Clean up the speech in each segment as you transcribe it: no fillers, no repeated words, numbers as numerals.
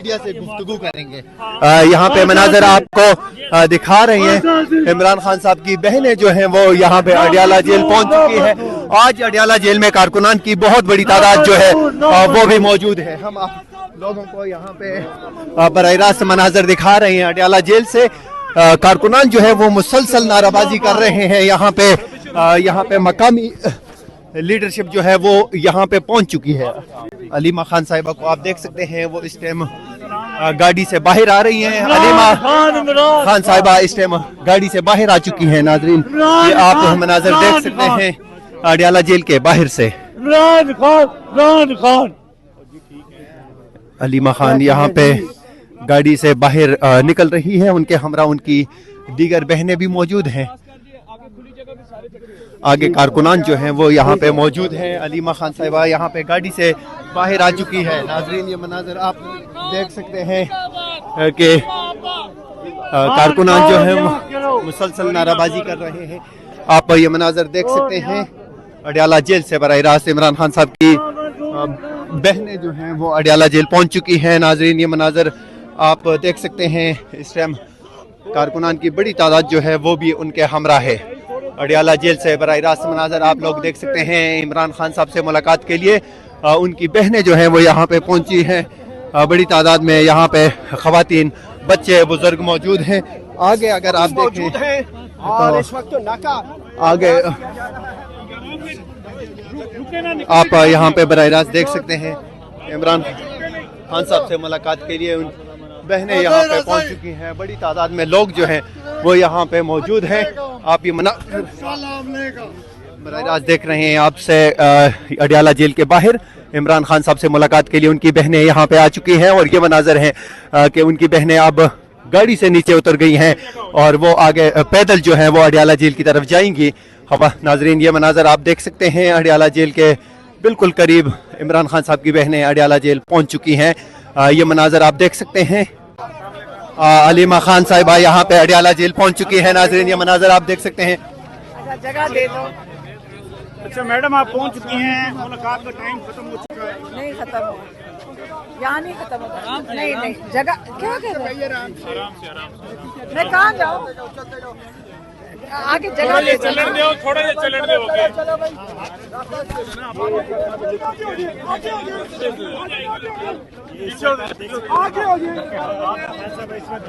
Media से गुफ्तगू करेंगे। यहाँ पे मनाजर आपको दिखा रही हैं। इमरान खान साहब की बहनें जो हैं वो यहाँ पे अडियाला जेल पहुँच चुकी है। आज अडियाला जेल में कारकुनान की बहुत बड़ी तादाद जो है वो भी मौजूद है। हम आप लोगों को यहाँ पे बराह रास्त मनाजर दिखा रहे हैं अडियाला जेल से। कारकुनान जो है वो मुसलसल नाराबाजी कर रहे हैं। यहाँ पे मकामी लीडरशिप जो है वो यहाँ पे पहुंच चुकी है। अलीमा खान साहिबा को आप देख सकते हैं, वो इस टाइम गाड़ी से बाहर आ रही हैं। अलीमा खान साहिबा इस टाइम गाड़ी से बाहर आ चुकी हैं। नाजरीन, ये आप मनाजर देख सकते हैं अडियाला जेल के बाहर से। अलीमा खान यहाँ पे गाड़ी से बाहर निकल रही है। उनके हमरा उनकी दीगर बहनें भी मौजूद हैं। आगे कारकुनान जो हैं वो यहाँ पे मौजूद हैं। अलीमा खान साहिबा यहाँ पे गाड़ी से बाहर आ चुकी है। नाजरीन, ये मनाजर आप देख सकते हैं कि कारकुनान जो है मुसलसल नाराबाजी कर रहे हैं। आप ये मनाजर देख सकते हैं अडियाला जेल से बराह रास्त इमरान खान साहब की बहनें जो हैं वो अडियाला जेल पहुँच चुकी हैं। नाजरीन, ये मनाजर आप देख सकते हैं। इस टाइम कारकुनान की बड़ी तादाद जो है वो भी उनके हमरा है। अडियाला जेल से बराह रास्त मनाजर आप लोग देख सकते हैं। इमरान खान साहब से मुलाकात के लिए उनकी बहनें जो हैं वो यहाँ पे पहुँची हैं। बड़ी तादाद में यहाँ पे खवातीन, बच्चे, बुजुर्ग मौजूद हैं। आगे अगर आप देखें और इस वक्त नाका आगे आप यहाँ पे बराह रास्त देख सकते हैं इमरान खान साहब से मुलाकात के लिए बहनें यहाँ पे पहुँच चुकी हैं। बड़ी तादाद में लोग जो हैं वो यहाँ पे मौजूद हैं। आप ये बराह रास्त देख रहे हैं आपसे अडियाला जेल के बाहर इमरान खान साहब से मुलाकात के लिए उनकी बहनें यहाँ पे आ चुकी हैं। और ये मनाजर हैं कि उनकी बहनें अब गाड़ी से नीचे उतर गई हैं और वो आगे पैदल जो है वो अडियाला जेल की तरफ जाएंगी। नाजरीन, ये मनाजर आप देख सकते हैं अडियाला जेल के बिल्कुल करीब इमरान खान साहब की बहनें अडियाला जेल पहुँच चुकी हैं। ये मनाजर आप देख सकते हैं। अलीमा खान साहिबा यहाँ पे अडियाला जेल पहुँच चुकी है। नाजरीन, ये मनाजर आप देख सकते हैं। जगह दे दो। अच्छा मैडम, आप पहुँच चुकी हैं। मुलाकात का टाइम खत्म हो चुका है। नहीं खत्म हुआ, यहाँ नहीं खत्म होगा। नहीं जगह क्या कह रहे हैं? आराम से मैं कहाँ जाऊँ? आगे जगह ले चलन दो, थोड़ा सा चलन दो। चलो भाई, आगे हो जाए,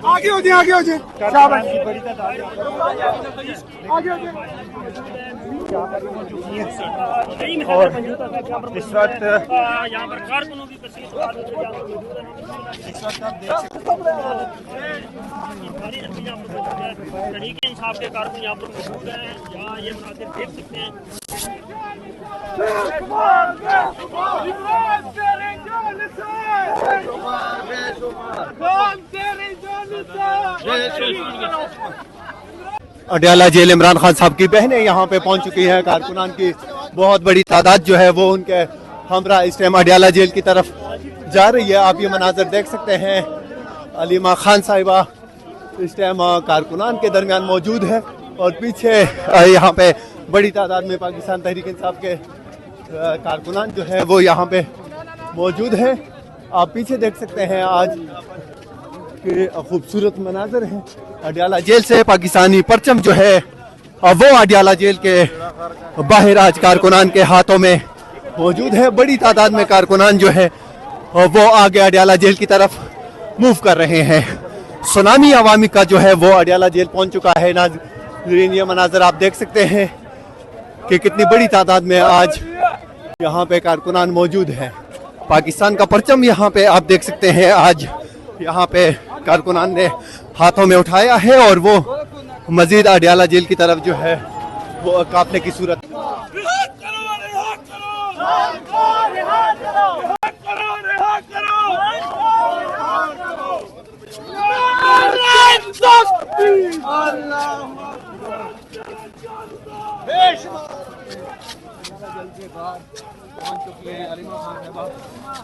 आगे हो जाए, आगे हो जाए, आगे हो जाए। और इस वक्त यहाँ पर कारकुनों की तस्वीर तरीके इंसाफ के कारकुन यहाँ पर मौजूद हैं। यहाँ ये मुनासिर देख सकते हैं। अडियाला जेल इमरान खान साहब की बहनें यहाँ पे पहुँच चुकी हैं। कारकुनान की बहुत बड़ी तादाद जो है वो उनके हमरा इस टाइम अडियाला जेल की तरफ जा रही है। आप ये मनाजर देख सकते हैं। अलीमा खान साहिबा इस टाइम कारकुनान के दरमियान मौजूद है और पीछे यहाँ पे बड़ी तादाद में पाकिस्तान तहरीक इंसाफ के कारकुनान जो है वो यहाँ पे मौजूद है। आप पीछे देख सकते हैं आज के खूबसूरत मनाजर हैं अडियाला जेल से। पाकिस्तानी परचम जो है वो अडियाला जेल के बाहर आज कारकुनान के हाथों में मौजूद है। बड़ी तादाद में कारकुनान जो है वो आगे अडियाला जेल की तरफ मूव कर रहे हैं। सुनामी अवामी का जो है वो अडियाला जेल पहुंच चुका है। नाज़रीन, ये मनाजर आप देख सकते हैं कि कितनी बड़ी तादाद में आज यहाँ पे कारकुनान मौजूद है। पाकिस्तान का परचम यहाँ पे आप देख सकते हैं आज यहाँ पे कारकुनान ने हाथों में उठाया है और वो मजीद अडियाला जेल की तरफ जो है वो काफले की सूरत।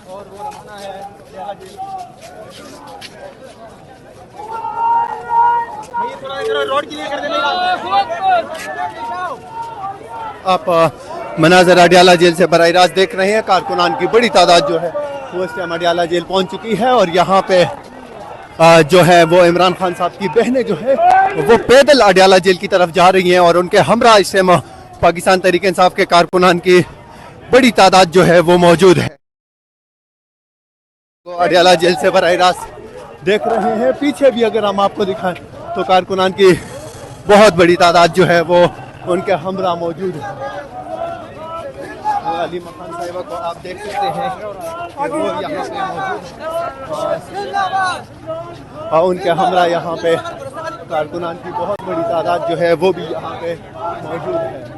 और वो रवाना है रोड के लिए कर देने। आप मनाजर अडियाला जेल से बराह रास्त देख रहे हैं। कारकुनान की बड़ी तादाद जो है वो इस टाइम अडियाला जेल पहुंच चुकी है और यहाँ पे जो है वो इमरान खान साहब की बहनें जो है वो पैदल अडियाला जेल की तरफ जा रही हैं और उनके हमरा इस टाइम पाकिस्तान तहरीक इंसाफ के कारकुनान की बड़ी तादाद जो है वो मौजूद है। तो अडियाला जेल से बराह रास्त देख रहे हैं, पीछे भी अगर हम आपको दिखाएं तो कारकुनान की बहुत बड़ी तादाद जो है वो उनके हमरा मौजूद है। अली मकान साहिबा को आप देख सकते हैं कि वो यहाँ पे मौजूद है और उनके हमरा यहाँ पे कारकुनान की बहुत बड़ी तादाद जो है वो भी यहाँ पे मौजूद है।